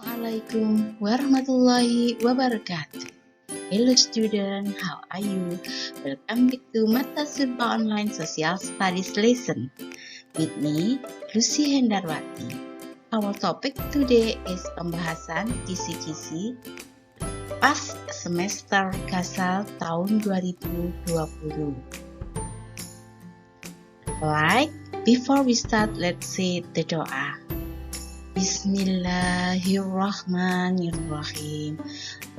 Assalamualaikum warahmatullahi wabarakatuh. Hello student, how are you? Welcome back to Mata Surba Online Social Studies lesson. With me, Lucy Hendarwati. Our topic today is pembahasan kisi-kisi pas semester Gasal tahun 2020. Alright, before we start, let's say the doa. Bismillahirrahmanirrahim.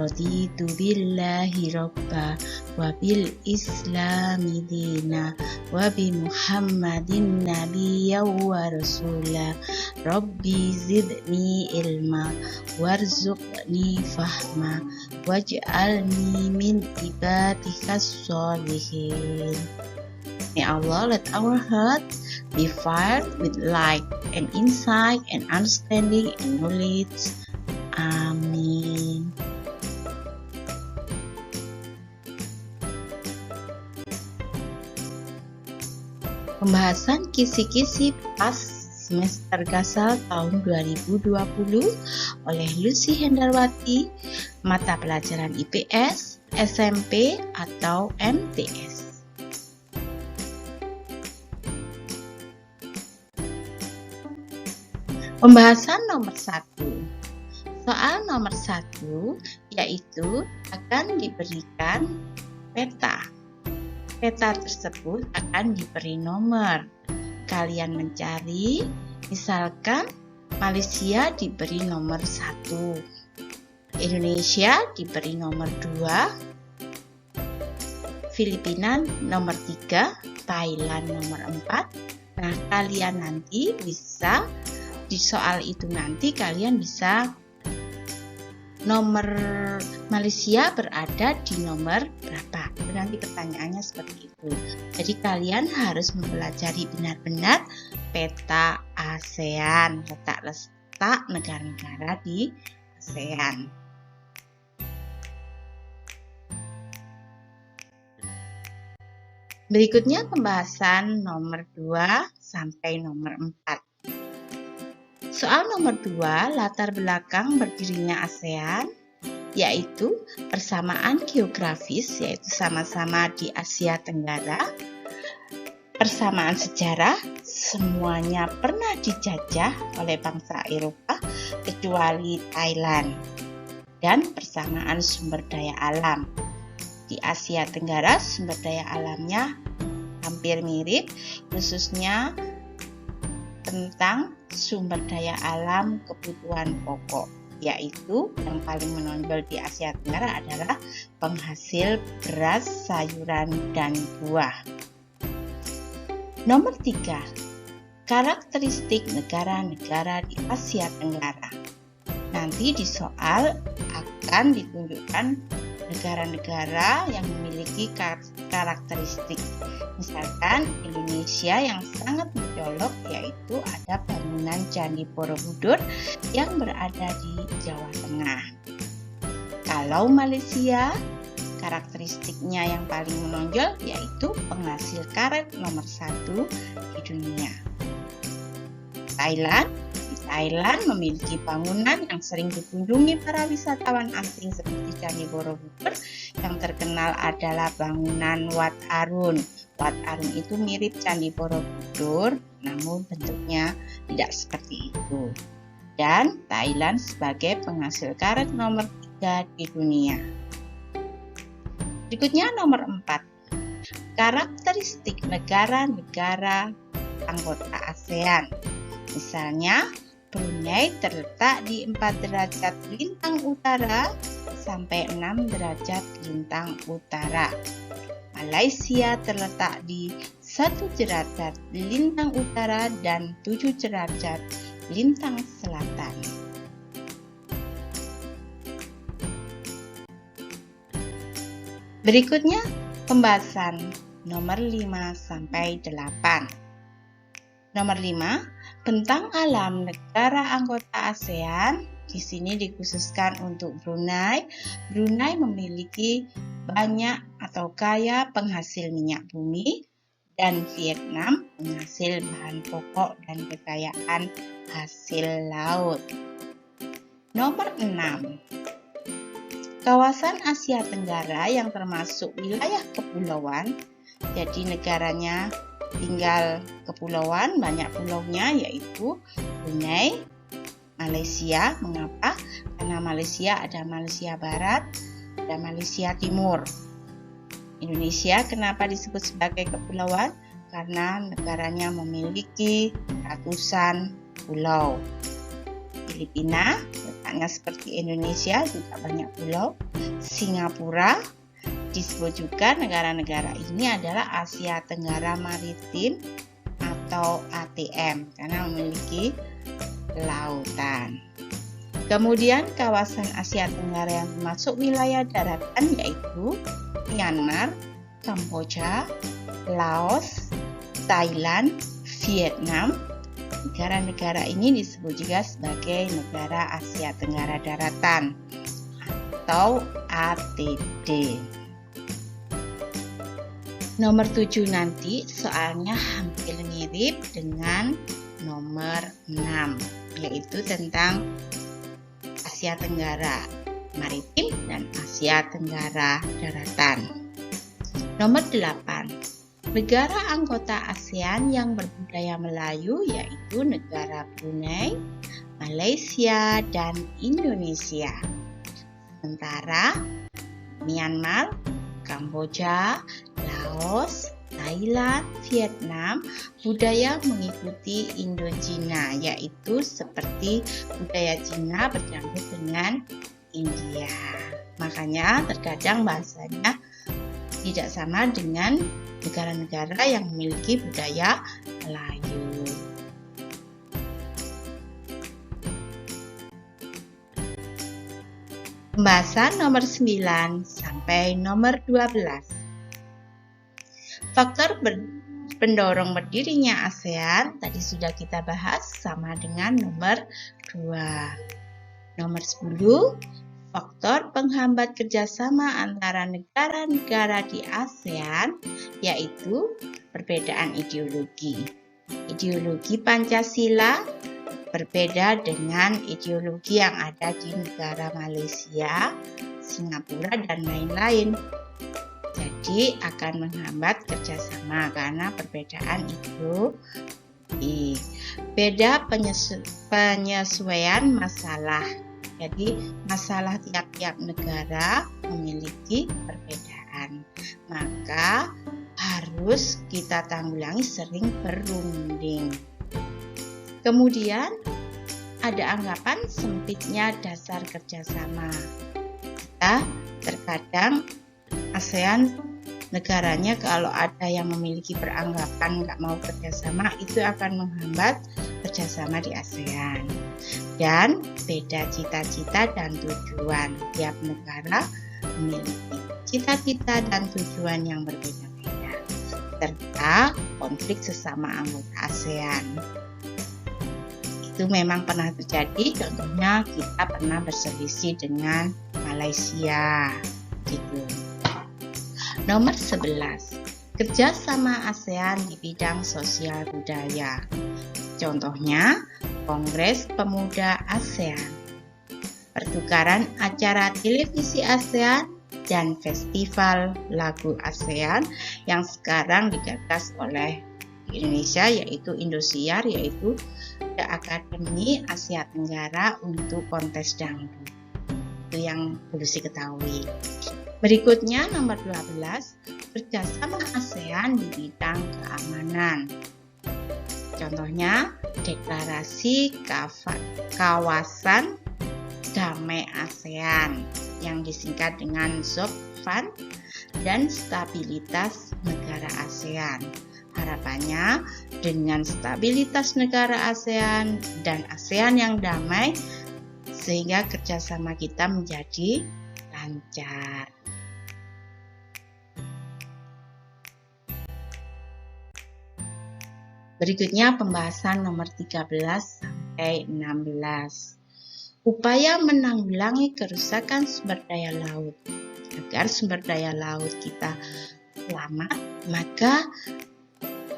Raditu billahi robba wa bil islami dina wa bi muhammadin nabiyya wa rasula. Rabbi zidni ilma warzuqni fahma waj'alni min ibadikas sholihin. May Allah let our heart be filled with light and insight and understanding and knowledge. Amin. Pembahasan kisi-kisi pas semester Gasal tahun 2020 oleh Lucy Hendarwati, mata pelajaran IPS, SMP atau MTS. Pembahasan nomor 1. Soal nomor 1 yaitu akan diberikan peta. Peta tersebut akan diberi nomor. Kalian mencari, misalkan Malaysia diberi nomor 1, Indonesia diberi nomor 2, Filipina nomor 3, Thailand nomor 4. Nah, kalian nanti bisa di soal itu nanti kalian bisa nomor Malaysia berada di nomor berapa. Nanti pertanyaannya seperti itu. Jadi kalian harus mempelajari benar-benar peta ASEAN, letak negara-negara di ASEAN. Berikutnya pembahasan nomor 2 sampai nomor 4. Soal nomor 2, latar belakang berdirinya ASEAN, yaitu persamaan geografis, yaitu sama-sama di Asia Tenggara. Persamaan sejarah, semuanya pernah dijajah oleh bangsa Eropa, kecuali Thailand. Dan persamaan sumber daya alam. Di Asia Tenggara, sumber daya alamnya hampir mirip, khususnya tentang sumber daya alam kebutuhan pokok, yaitu yang paling menonjol di Asia Tenggara adalah penghasil beras, sayuran, dan buah. Nomor 3, karakteristik negara-negara di Asia Tenggara. Nanti di soal akan ditunjukkan negara-negara yang memiliki karakteristik. Misalkan Indonesia yang sangat mencolok yaitu ada bangunan Candi Borobudur yang berada di Jawa Tengah. Kalau Malaysia, karakteristiknya yang paling menonjol yaitu penghasil karet nomor 1 di dunia. Thailand memiliki bangunan yang sering dikunjungi para wisatawan asing seperti Candi Borobudur. Yang terkenal adalah bangunan Wat Arun. Wat Arun itu mirip Candi Borobudur, namun bentuknya tidak seperti itu. Dan Thailand sebagai penghasil karet nomor 3 di dunia. Berikutnya nomor 4. Karakteristik negara-negara anggota ASEAN. Misalnya, Brunei terletak di 4 derajat lintang utara sampai 6 derajat lintang utara. Malaysia terletak di 1 derajat lintang utara dan 7 derajat lintang selatan. Berikutnya pembahasan nomor 5 sampai 8. Nomor 5, tentang alam negara anggota ASEAN. Di sini dikhususkan untuk Brunei. Brunei memiliki banyak atau kaya penghasil minyak bumi, dan Vietnam penghasil bahan pokok dan kekayaan hasil laut. Nomor 6. Kawasan Asia Tenggara yang termasuk wilayah kepulauan, jadi negaranya tinggal kepulauan, banyak pulaunya, yaitu Brunei, Malaysia. Mengapa? Karena Malaysia ada Malaysia Barat, ada Malaysia Timur. Indonesia kenapa disebut sebagai kepulauan? Karena negaranya memiliki ratusan pulau. Filipina letaknya seperti Indonesia, juga banyak pulau. Singapura disebut juga negara-negara ini adalah Asia Tenggara Maritim atau ATM karena memiliki lautan. Kemudian kawasan Asia Tenggara yang termasuk wilayah daratan yaitu Myanmar, Kamboja, Laos, Thailand, Vietnam. Negara-negara ini disebut juga sebagai negara Asia Tenggara Daratan atau ATD. Nomor 7 nanti soalnya hampir mirip dengan nomor 6, yaitu tentang Asia Tenggara Maritim dan Asia Tenggara Daratan. Nomor 8. Negara anggota ASEAN yang berbudaya Melayu yaitu negara Brunei, Malaysia, dan Indonesia. Sementara Myanmar, Kamboja, Laos, Thailand, Vietnam budaya mengikuti Indo-Cina, yaitu seperti budaya Cina bercampur dengan India. Makanya terkadang bahasanya tidak sama dengan negara-negara yang memiliki budaya Melayu. Pembahasan nomor 9 sampai nomor 12. Faktor pendorong berdirinya ASEAN tadi sudah kita bahas sama dengan nomor 2. Nomor 10. Faktor penghambat kerjasama antara negara-negara di ASEAN yaitu perbedaan ideologi. Ideologi Pancasila berbeda dengan ideologi yang ada di negara Malaysia, Singapura, dan lain-lain. Jadi akan menghambat kerjasama karena perbedaan ideologi. Beda penyesuaian masalah. Jadi masalah tiap-tiap negara memiliki perbedaan, maka harus kita tanggulangi sering berunding. Kemudian ada anggapan sempitnya dasar kerjasama. Kita terkadang ASEAN negaranya kalau ada yang memiliki beranggapan nggak mau kerjasama itu akan menghambat kerjasama di ASEAN. Dan beda cita-cita dan tujuan. Tiap negara memiliki cita-cita dan tujuan yang berbeda-beda, serta konflik sesama anggota ASEAN. Itu memang pernah terjadi, contohnya kita pernah berselisih dengan Malaysia. Gitu. Nomor 11. Kerjasama ASEAN di bidang sosial budaya. Contohnya, Kongres Pemuda ASEAN, pertukaran acara televisi ASEAN, dan festival lagu ASEAN yang sekarang digagas oleh Indonesia yaitu Indosiar, yaitu Akademi Asia Tenggara untuk kontes dangdut. Itu yang perlu diketahui. Berikutnya nomor 12, kerjasama ASEAN di bidang keamanan. Contohnya, deklarasi kawasan damai ASEAN yang disingkat dengan ZOPFAN dan stabilitas negara ASEAN. Harapannya dengan stabilitas negara ASEAN dan ASEAN yang damai sehingga kerjasama kita menjadi lancar. Berikutnya pembahasan nomor 13 sampai 16. Upaya menanggulangi kerusakan sumber daya laut. Agar sumber daya laut kita selamat, maka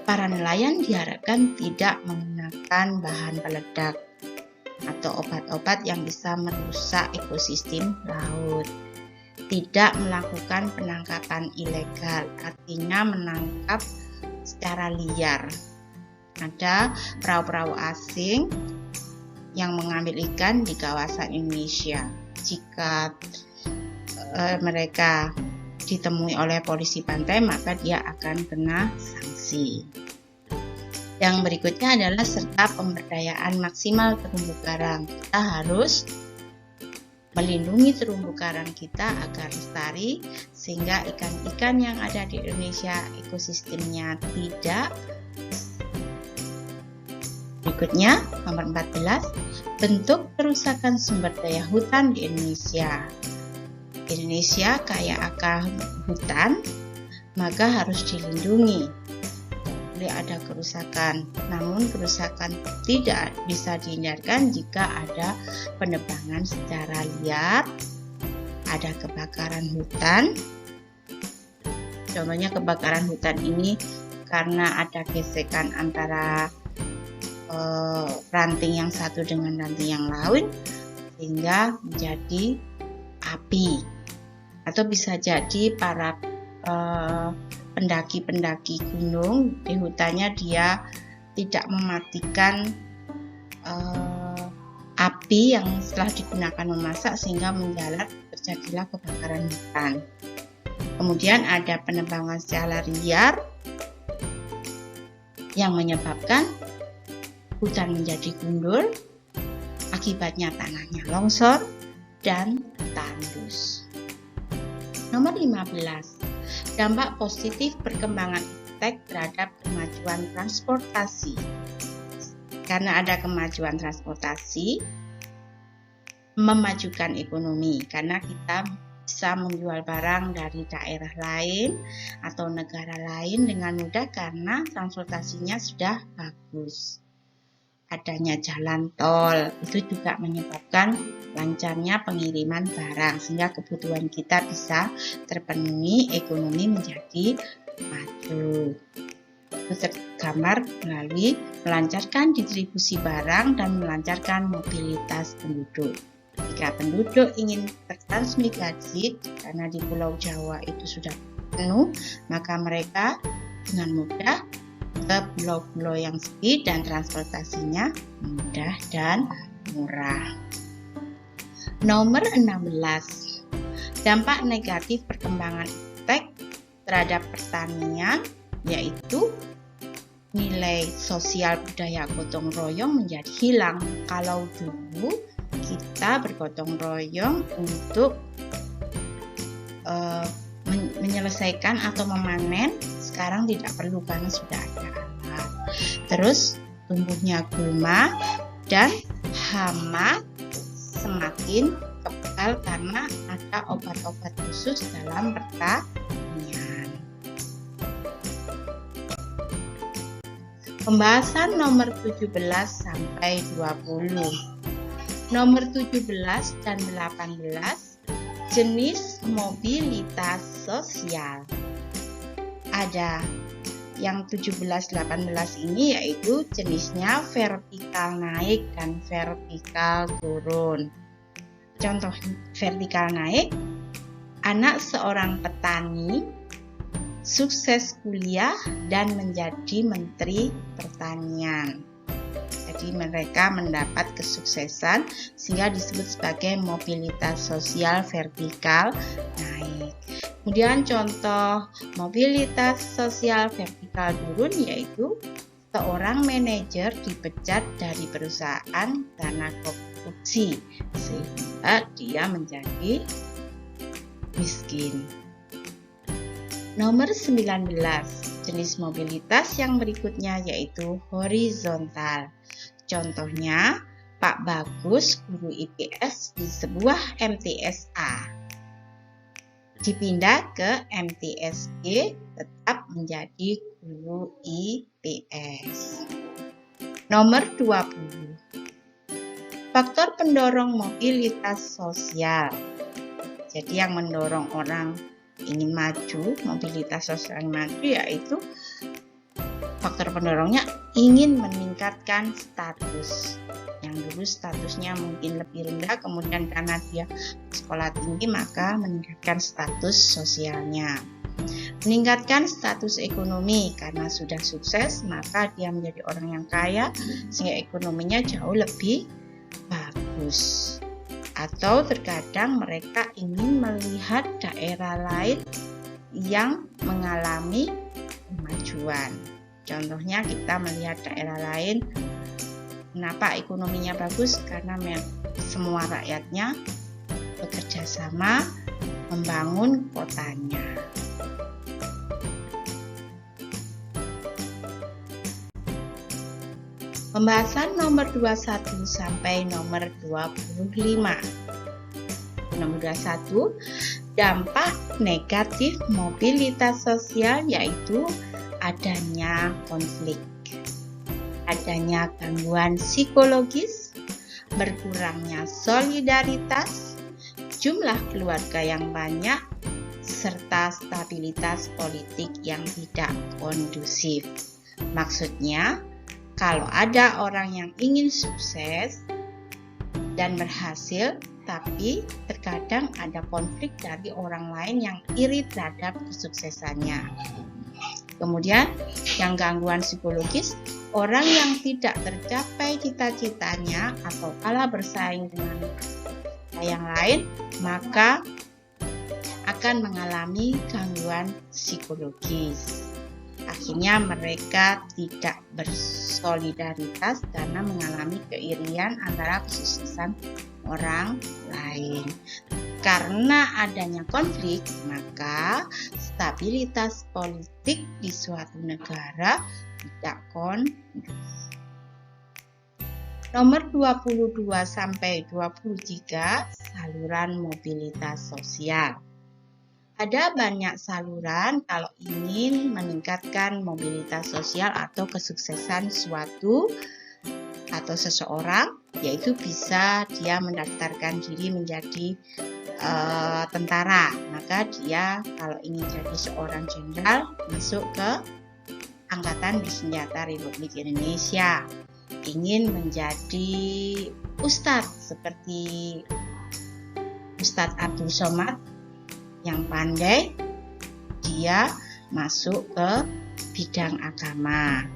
para nelayan diharapkan tidak menggunakan bahan peledak. atau obat-obat yang bisa merusak ekosistem laut. Tidak melakukan penangkapan ilegal, artinya menangkap secara liar. Ada perahu-perahu asing yang mengambil ikan di kawasan Indonesia. Jika mereka ditemui oleh polisi pantai, maka dia akan kena sanksi. Yang berikutnya adalah serta pemberdayaan maksimal terumbu karang. Kita harus melindungi terumbu karang kita agar lestari, sehingga ikan-ikan yang ada di Indonesia ekosistemnya tidak. Berikutnya, nomor 14, bentuk kerusakan sumber daya hutan di Indonesia. Indonesia kaya akan hutan, maka harus dilindungi. Boleh ada kerusakan, namun kerusakan tidak bisa dihindarkan jika ada penebangan secara liar, ada kebakaran hutan. Contohnya kebakaran hutan ini karena ada gesekan antara ranting yang satu dengan ranting yang lain sehingga menjadi api, atau bisa jadi para pendaki-pendaki gunung di hutannya dia tidak mematikan api yang setelah digunakan memasak sehingga menjalar, terjadilah kebakaran hutan. Kemudian ada penebangan secara liar yang menyebabkan hutan menjadi gundul, akibatnya tanahnya longsor dan tandus. Nomor 15, dampak positif perkembangan iptek terhadap kemajuan transportasi. Karena ada kemajuan transportasi, memajukan ekonomi, karena kita bisa menjual barang dari daerah lain atau negara lain dengan mudah karena transportasinya sudah bagus. Adanya jalan tol itu juga menyebabkan lancarnya pengiriman barang sehingga kebutuhan kita bisa terpenuhi, ekonomi menjadi maju. Itu tergambar melalui melancarkan distribusi barang dan melancarkan mobilitas penduduk. Jika penduduk ingin bertransmigrasi karena di Pulau Jawa itu sudah penuh, maka mereka dengan mudah ke pulau-pulau yang sepi dan transportasinya mudah dan murah. Nomor 16, dampak negatif perkembangan iptek terhadap pertanian, yaitu nilai sosial budaya gotong royong menjadi hilang. Kalau dulu kita bergotong royong untuk menyelesaikan atau memanen, sekarang tidak perlu karena sudah ada alat. Terus tumbuhnya gulma dan hama semakin kebal karena ada obat-obat khusus dalam pertanian. Pembahasan nomor 17 sampai 20. Nomor 17 dan 18, jenis mobilitas sosial. Ada yang 17-18 ini yaitu jenisnya vertikal naik dan vertikal turun. Contoh vertikal naik, anak seorang petani sukses kuliah dan menjadi menteri pertanian. Jadi mereka mendapat kesuksesan sehingga disebut sebagai mobilitas sosial vertikal naik. Kemudian contoh mobilitas sosial vertikal turun yaitu seorang manajer dipecat dari perusahaan karena korupsi sehingga dia menjadi miskin. Nomor 19, jenis mobilitas yang berikutnya yaitu horizontal. Contohnya Pak Bagus, guru IPS di sebuah MTSA. Dipindah ke MTSG, tetap menjadi guru IPS. Nomor 20, faktor pendorong mobilitas sosial. Jadi yang mendorong orang ingin maju, mobilitas sosial maju yaitu faktor pendorongnya ingin meningkatkan status. Yang yang dulu statusnya mungkin lebih rendah, kemudian karena dia sekolah tinggi maka meningkatkan status sosialnya. Meningkatkan status ekonomi, karena sudah sukses maka dia menjadi orang yang kaya sehingga ekonominya jauh lebih bagus. Atau terkadang mereka ingin melihat daerah lain yang mengalami kemajuan. Contohnya kita melihat daerah lain, kenapa ekonominya bagus? Karena semua rakyatnya bekerja sama membangun kotanya. Pembahasan nomor 21 sampai nomor 25. Nomor 21, dampak negatif mobilitas sosial yaitu adanya konflik, adanya gangguan psikologis, berkurangnya solidaritas, jumlah keluarga yang banyak, serta stabilitas politik yang tidak kondusif. Maksudnya, kalau ada orang yang ingin sukses dan berhasil, tapi terkadang ada konflik dari orang lain yang iri terhadap kesuksesannya. Kemudian yang gangguan psikologis, orang yang tidak tercapai cita-citanya atau kalah bersaing dengan yang lain, maka akan mengalami gangguan psikologis. Akhirnya mereka tidak bersolidaritas karena mengalami keirian antara kesuksesan orang lain. Karena adanya konflik, maka stabilitas politik di suatu negara tidak kondusif. Nomor 22 sampai 23, saluran mobilitas sosial. Ada banyak saluran kalau ingin meningkatkan mobilitas sosial atau kesuksesan suatu atau seseorang, yaitu bisa dia mendaftarkan diri menjadi tentara. Maka dia kalau ingin jadi seorang jenderal masuk ke Angkatan Bersenjata Republik Indonesia. Ingin menjadi ustadz seperti Ustadz Abdul Somad yang pandai, dia masuk ke bidang agama.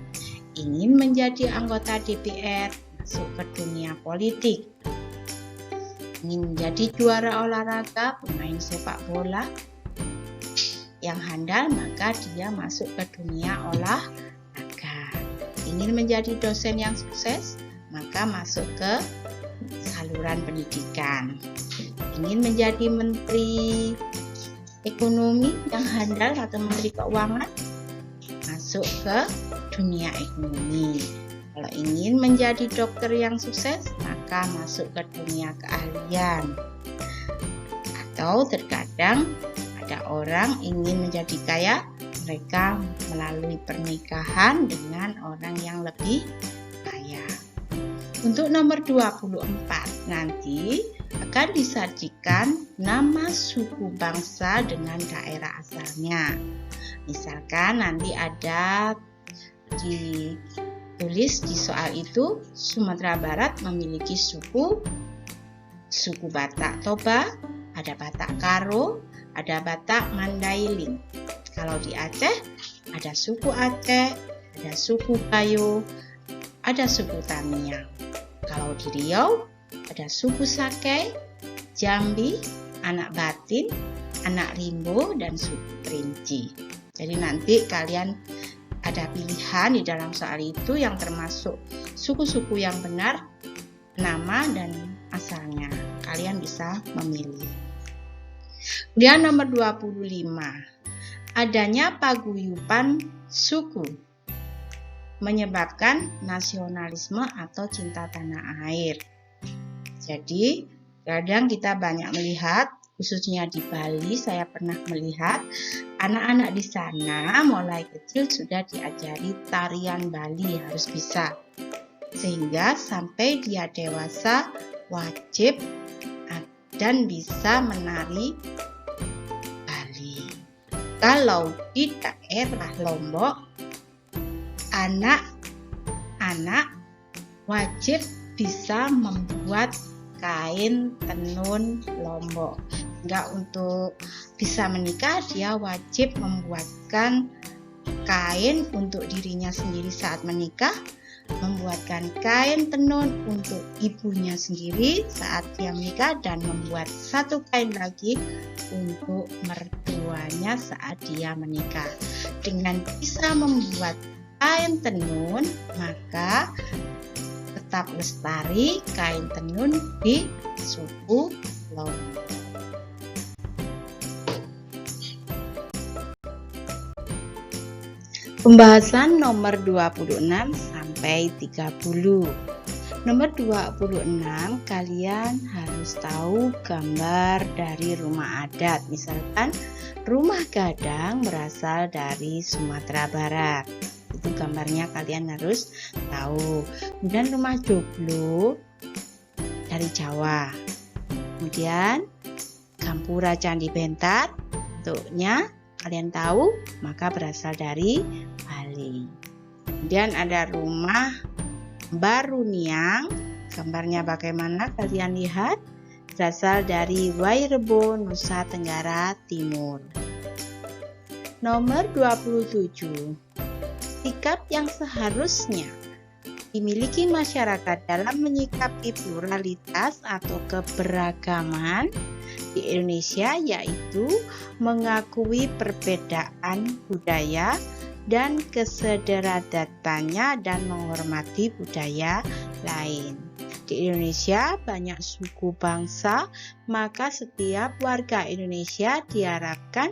Ingin menjadi anggota DPR, masuk ke dunia politik. Ingin menjadi juara olahraga, pemain sepak bola yang handal, maka dia masuk ke dunia olahraga. Ingin menjadi dosen yang sukses, maka masuk ke saluran pendidikan. Ingin menjadi menteri ekonomi yang handal atau menteri keuangan, masuk ke dunia ekonomi. Kalau ingin menjadi dokter yang sukses, maka masuk ke dunia keahlian. Atau terkadang ada orang ingin menjadi kaya, mereka melalui pernikahan dengan orang yang lebih kaya. Untuk nomor 24 nanti akan disajikan nama suku bangsa dengan daerah asalnya. Misalkan nanti ada ditulis di soal itu, Sumatera Barat memiliki suku Batak Toba, ada Batak Karo, ada Batak Mandailing. Kalau di Aceh ada suku Aceh, ada suku Bayo, ada suku Tamiang. Kalau di Riau ada suku Sakai, Jambi, Anak Batin, Anak Rimbo, dan suku Kerinci. Jadi nanti kalian ada pilihan di dalam soal itu yang termasuk suku-suku yang benar, nama dan asalnya. Kalian bisa memilih. Kemudian nomor 25. Adanya paguyuban suku menyebabkan nasionalisme atau cinta tanah air. Jadi, kadang kita banyak melihat, khususnya di Bali, saya pernah melihat anak-anak di sana mulai kecil sudah diajari tarian Bali, harus bisa. Sehingga sampai dia dewasa wajib dan bisa menari Bali. Kalau di daerah Lombok, anak-anak wajib bisa membuat kain tenun Lombok. Sehingga untuk bisa menikah dia wajib membuatkan kain untuk dirinya sendiri saat menikah, membuatkan kain tenun untuk ibunya sendiri saat dia menikah, dan membuat satu kain lagi untuk mertuanya saat dia menikah. Dengan bisa membuat kain tenun, maka tetap lestari kain tenun di suku Lombok. Pembahasan nomor 26 sampai 30. Nomor 26, kalian harus tahu gambar dari rumah adat. Misalkan rumah gadang berasal dari Sumatera Barat. Itu gambarnya kalian harus tahu. Kemudian rumah joglo dari Jawa. Kemudian Gampura Candi Bentar, bentuknya kalian tahu, maka berasal dari Bali. Kemudian ada rumah Baruniang, gambarnya bagaimana kalian lihat, berasal dari Wairebo, Nusa Tenggara Timur. Nomor 27, sikap yang seharusnya dimiliki masyarakat dalam menyikapi pluralitas atau keberagaman di Indonesia, yaitu mengakui perbedaan budaya dan kesederatannya dan menghormati budaya lain. Di Indonesia banyak suku bangsa, maka setiap warga Indonesia diharapkan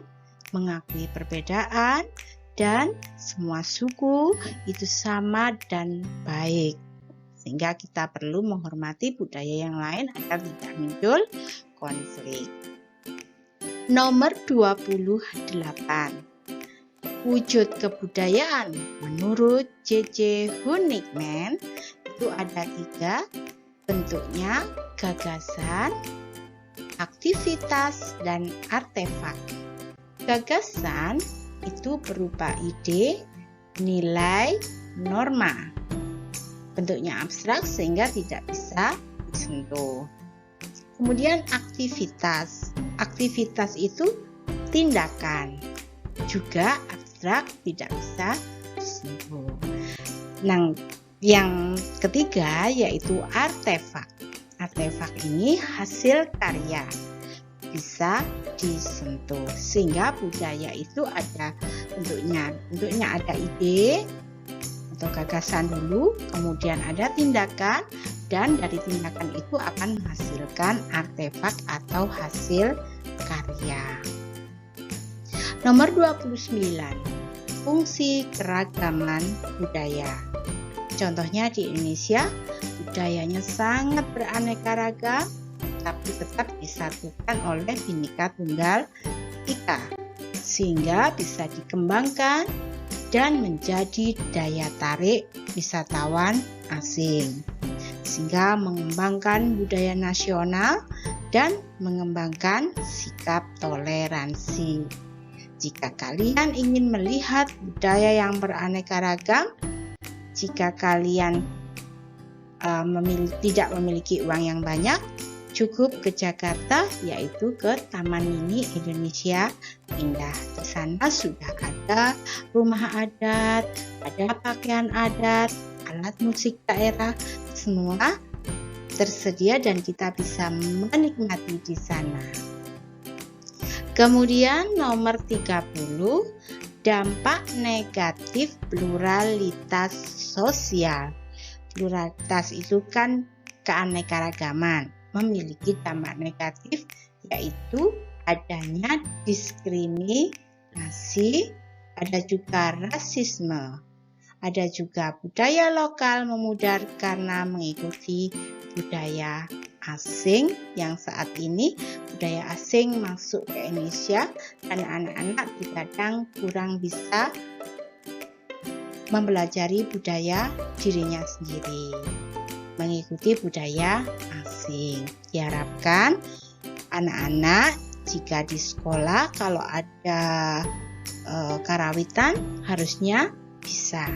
mengakui perbedaan dan semua suku itu sama dan baik. Sehingga kita perlu menghormati budaya yang lain agar tidak muncul konflik. Nomor 28. Wujud kebudayaan menurut J.J. Hunnikman itu ada 3, bentuknya gagasan, aktivitas, dan artefak. Gagasan itu berupa ide, nilai, norma. Bentuknya abstrak sehingga tidak bisa disentuh. Kemudian aktivitas. Aktivitas itu tindakan. Juga abstrak, tidak bisa disentuh. Nah, yang ketiga yaitu artefak. Artefak ini hasil karya, bisa disentuh. Sehingga budaya itu ada bentuknya ada ide atau gagasan dulu, kemudian ada tindakan, dan dari tindakan itu akan menghasilkan artefak atau hasil karya. Nomor 29, fungsi keragaman budaya. Contohnya di Indonesia, budayanya sangat beraneka ragam, tapi tetap disatukan oleh Bhinneka Tunggal Ika, sehingga bisa dikembangkan dan menjadi daya tarik wisatawan asing, sehingga mengembangkan budaya nasional dan mengembangkan sikap toleransi. Jika kalian ingin melihat budaya yang beraneka ragam, jika kalian tidak memiliki uang yang banyak, cukup ke Jakarta, yaitu ke Taman Mini Indonesia Indah. Di sana sudah ada rumah adat, ada pakaian adat, alat musik daerah, semua tersedia dan kita bisa menikmati di sana. Kemudian nomor 30, dampak negatif pluralitas sosial. Pluralitas itu kan keanekaragaman, memiliki dampak negatif yaitu adanya diskriminasi, ada juga rasisme, ada juga budaya lokal memudar karena mengikuti budaya asing, yang saat ini budaya asing masuk ke Indonesia dan anak-anak kadang kurang bisa mempelajari budaya dirinya sendiri, mengikuti budaya asing. Diharapkan anak-anak jika di sekolah kalau ada karawitan harusnya bisa.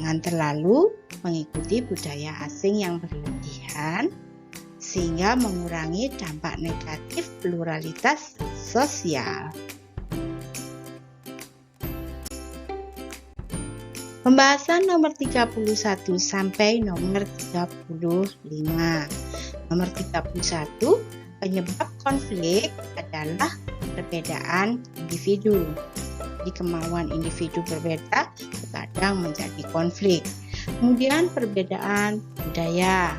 Jangan terlalu mengikuti budaya asing yang berlebihan sehingga mengurangi dampak negatif pluralitas sosial. Pembahasan nomor 31 sampai nomor 35. Nomor 31, penyebab konflik adalah perbedaan individu. Jadi kemauan individu berbeda terkadang menjadi konflik. Kemudian perbedaan budaya.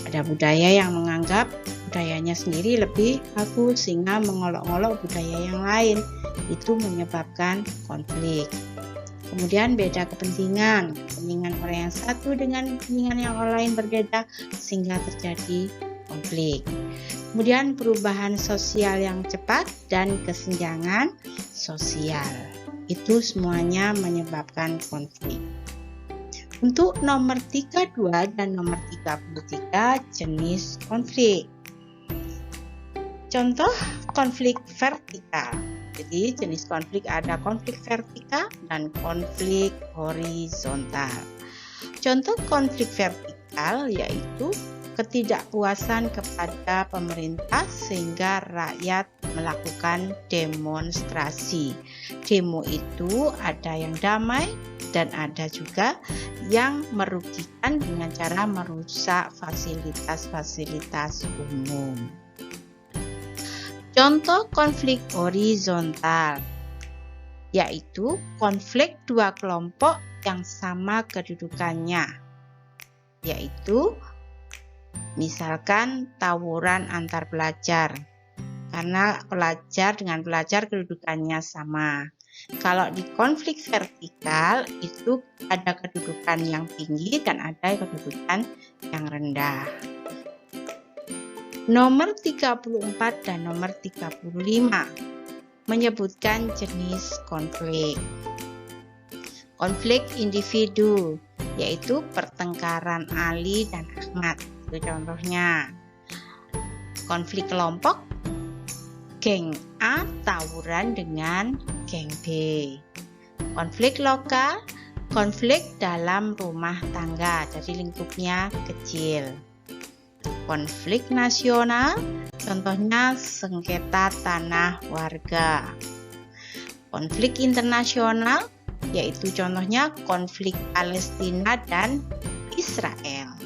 Ada budaya yang menganggap budayanya sendiri lebih bagus sehingga mengolok-olok budaya yang lain. Itu menyebabkan konflik. Kemudian beda kepentingan orang yang satu dengan kepentingan yang orang lain berbeda sehingga terjadi konflik. Kemudian perubahan sosial yang cepat dan kesenjangan sosial. Itu semuanya menyebabkan konflik. Untuk nomor 32 dan nomor 33 jenis konflik. Contoh konflik vertikal. Jadi jenis konflik ada konflik vertikal dan konflik horizontal. Contoh konflik vertikal yaitu ketidakpuasan kepada pemerintah sehingga rakyat melakukan demonstrasi. Demo itu ada yang damai dan ada juga yang merugikan dengan cara merusak fasilitas-fasilitas umum. Contoh konflik horizontal yaitu konflik dua kelompok yang sama kedudukannya, yaitu misalkan tawuran antar pelajar karena pelajar dengan pelajar kedudukannya sama. Kalau di konflik vertikal itu ada kedudukan yang tinggi dan ada kedudukan yang rendah. Nomor 34 dan nomor 35 menyebutkan jenis konflik. Konflik individu yaitu pertengkaran Ali dan Ahmad. Itu contohnya. Konflik kelompok, geng A tawuran dengan geng B. Konflik lokal, konflik dalam rumah tangga, jadi lingkupnya kecil. Konflik nasional, contohnya sengketa tanah warga. Konflik internasional, yaitu contohnya konflik Palestina dan Israel.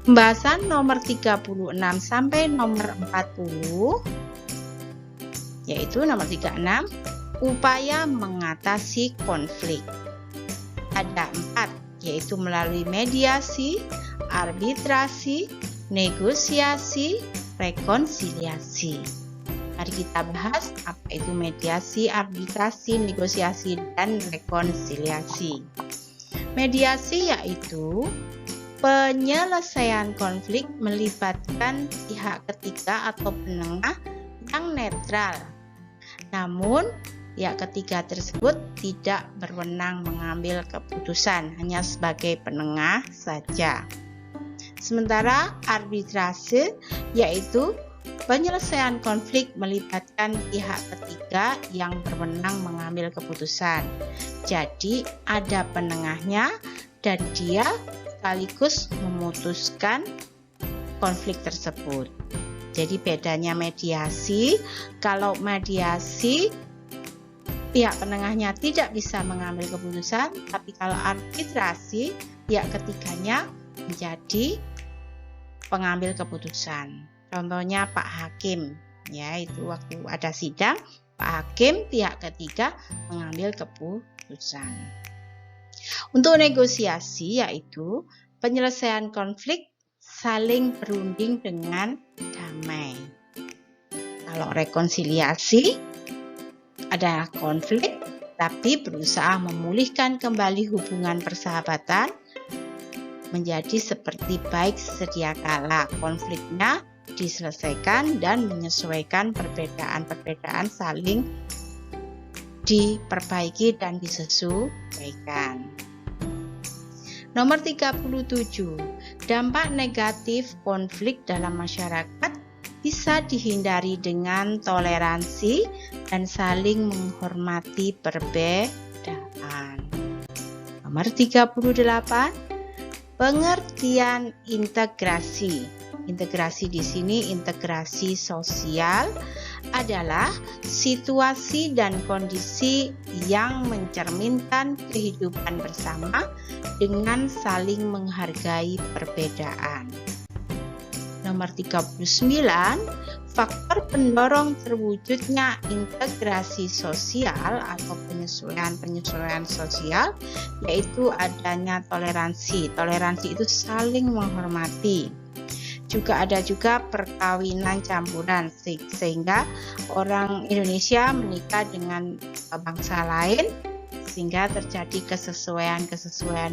Pembahasan nomor 36 sampai nomor 40, yaitu nomor 36, upaya mengatasi konflik. Ada 4, yaitu melalui mediasi, arbitrasi, negosiasi, rekonsiliasi. Mari kita bahas apa itu mediasi, arbitrasi, negosiasi, dan rekonsiliasi. Mediasi yaitu penyelesaian konflik melibatkan pihak ketiga atau penengah yang netral. Namun, pihak ketiga tersebut tidak berwenang mengambil keputusan, hanya sebagai penengah saja. Sementara arbitrase yaitu penyelesaian konflik melibatkan pihak ketiga yang berwenang mengambil keputusan. Jadi ada penengahnya dan dia sekaligus memutuskan konflik tersebut. Jadi bedanya mediasi, kalau mediasi pihak penengahnya tidak bisa mengambil keputusan, tapi kalau arbitrasi pihak ketiganya menjadi pengambil keputusan. Contohnya Pak Hakim, ya itu waktu ada sidang, Pak Hakim pihak ketiga mengambil keputusan. Untuk negosiasi yaitu penyelesaian konflik saling berunding dengan damai. Kalau rekonsiliasi ada konflik tapi berusaha memulihkan kembali hubungan persahabatan menjadi seperti baik sedia kala. Konfliknya diselesaikan dan menyesuaikan perbedaan-perbedaan saling diperbaiki dan disesuaikan. Nomor 37, dampak negatif konflik dalam masyarakat bisa dihindari dengan toleransi, dan saling menghormati perbedaan. Nomor 38, pengertian integrasi. Integrasi di sini, integrasi sosial adalah situasi dan kondisi yang mencerminkan kehidupan bersama dengan saling menghargai perbedaan. Nomor 39, faktor pendorong terwujudnya integrasi sosial atau penyesuaian sosial yaitu adanya toleransi. Toleransi itu saling menghormati. Ada juga perkawinan campuran sehingga orang Indonesia menikah dengan bangsa lain sehingga terjadi kesesuaian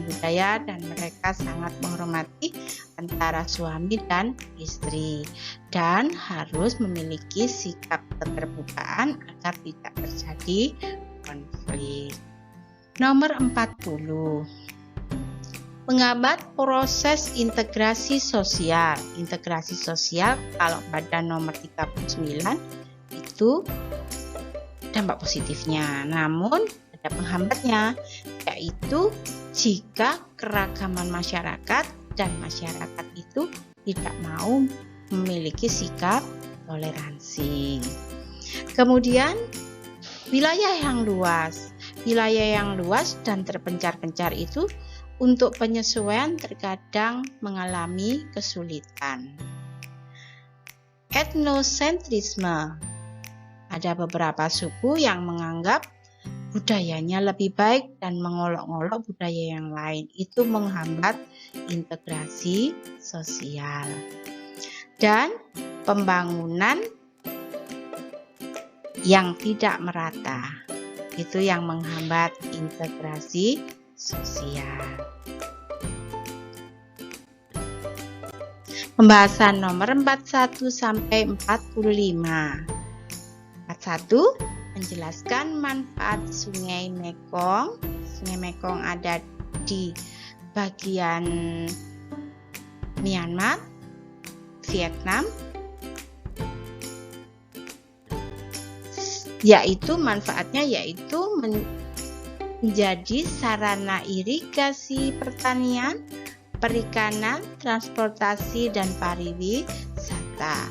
budaya dan mereka sangat menghormati antara suami dan istri dan harus memiliki sikap keterbukaan agar tidak terjadi konflik. Nomor 40, menghambat proses integrasi sosial. Integrasi sosial kalau pada nomor 39 itu dampak positifnya, namun ada penghambatnya, yaitu jika keragaman masyarakat dan masyarakat itu tidak mau memiliki sikap toleransi. Kemudian wilayah yang luas dan terpencar-pencar itu untuk penyesuaian terkadang mengalami kesulitan. Etnosentrisme. Ada beberapa suku yang menganggap budayanya lebih baik dan mengolok-olok budaya yang lain. Itu menghambat integrasi sosial. Dan pembangunan yang tidak merata. Itu yang menghambat integrasi sosial. Pembahasan nomor 41 sampai 45. 41, menjelaskan manfaat Sungai Mekong. Sungai Mekong ada di bagian Myanmar, Vietnam, yaitu manfaatnya yaitu menjadi sarana irigasi pertanian, perikanan, transportasi, dan pariwisata.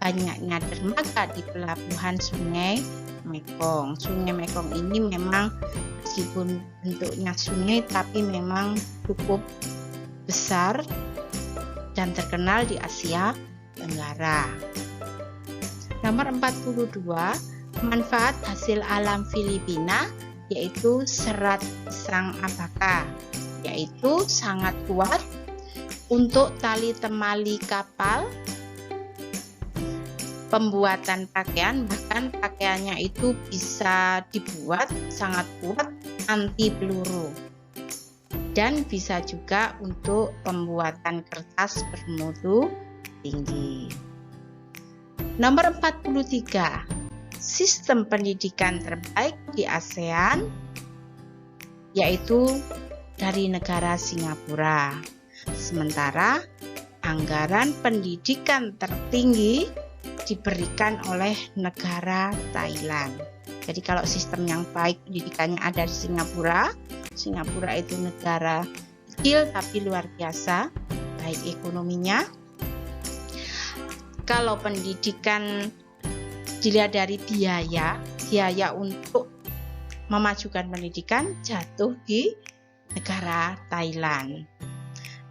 Banyaknya dermaga di pelabuhan Sungai Mekong. Sungai Mekong ini memang meskipun bentuknya sungai tapi memang cukup besar dan terkenal di Asia Tenggara. Nomor 42, manfaat hasil alam Filipina yaitu serat pisang abaka, yaitu sangat kuat untuk tali temali kapal, pembuatan pakaian, bahkan pakaiannya itu bisa dibuat sangat kuat anti peluru, dan bisa juga untuk pembuatan kertas bermutu tinggi. Nomor 43, sistem pendidikan terbaik di ASEAN yaitu dari negara Singapura. Sementara anggaran pendidikan tertinggi diberikan oleh negara Thailand. Jadi kalau sistem yang baik pendidikannya ada di Singapura. Singapura itu negara kecil tapi luar biasa baik ekonominya. Kalau pendidikan dilihat dari biaya untuk memajukan pendidikan jatuh di negara Thailand.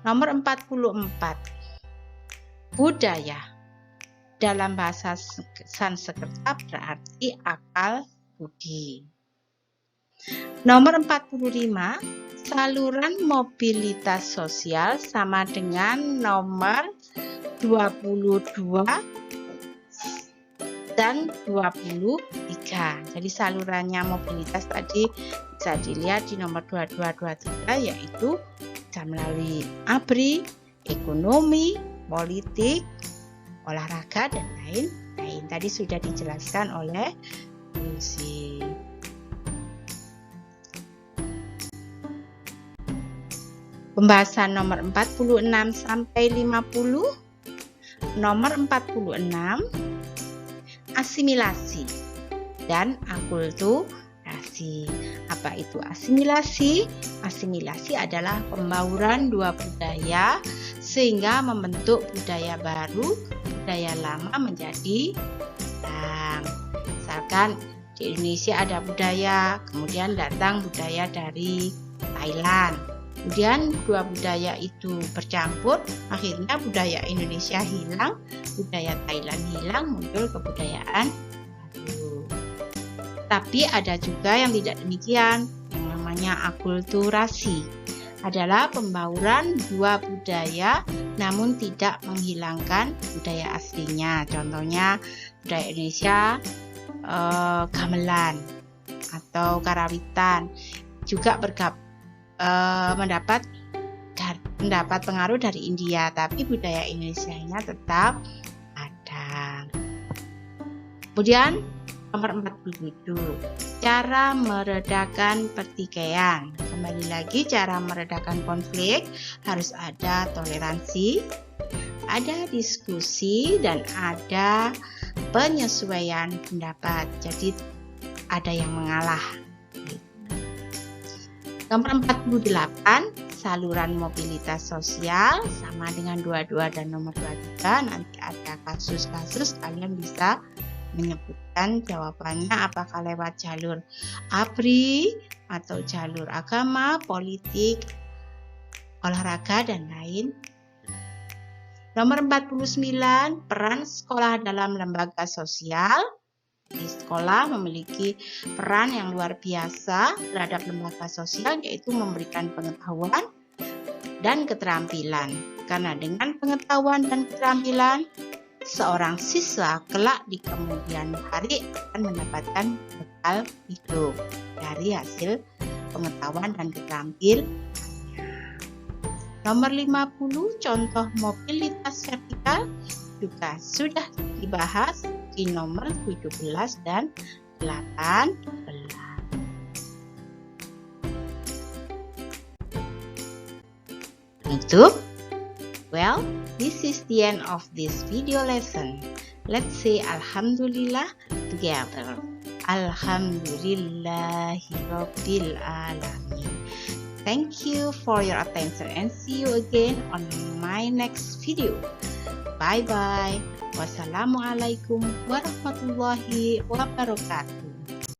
Nomor 44, budaya. Dalam bahasa Sanskerta berarti akal budi. Nomor 45, saluran mobilitas sosial sama dengan nomor 22 dan 23. Jadi salurannya mobilitas tadi bisa dilihat di nomor 22, 23 yaitu bisa melalui ABRI, ekonomi, politik, olahraga, dan lain-lain. Tadi sudah dijelaskan oleh Lucy. Pembahasan nomor 46 sampai 50. Nomor 46, asimilasi. dan akulturasi. Apa itu asimilasi? Asimilasi adalah pembauran dua budaya sehingga membentuk budaya baru, budaya lama menjadi datang. Misalkan di Indonesia ada budaya, kemudian datang budaya dari Thailand. Kemudian dua budaya itu bercampur, akhirnya budaya Indonesia hilang, budaya Thailand hilang, muncul kebudayaan baru. Tapi ada juga yang tidak demikian, yang namanya akulturasi. Adalah pembauran dua budaya namun tidak menghilangkan budaya aslinya. Contohnya budaya Indonesia gamelan atau karawitan juga mendapat pengaruh dari India, tapi budaya Indonesianya tetap ada. Kemudian nomor 47, cara meredakan pertikaian. Kembali lagi, cara meredakan konflik harus ada toleransi, ada diskusi, dan ada penyesuaian pendapat. Jadi ada yang mengalah. Nomor 48, saluran mobilitas sosial, sama dengan 22 dan nomor 23. Nanti ada kasus-kasus, kalian bisa menyebutkan jawabannya apakah lewat jalur APRI atau jalur agama, politik, olahraga, dan lain. Nomor 49, peran sekolah dalam lembaga sosial. Di sekolah memiliki peran yang luar biasa terhadap lembaga sosial, yaitu memberikan pengetahuan dan keterampilan. Karena dengan pengetahuan dan keterampilan, seorang siswa kelak di kemudian hari akan mendapatkan bekal hidup dari hasil pengetahuan dan keterampilan. Nomor 50, contoh mobilitas vertikal juga sudah dibahas di nomor 17 dan 18. Itu, well, this is the end of this video lesson. Let's say Alhamdulillah together. Alhamdulillahirabbil alamin. Thank you for your attention and see you again on my next video. Bye bye. Wassalamualaikum warahmatullahi wabarakatuh.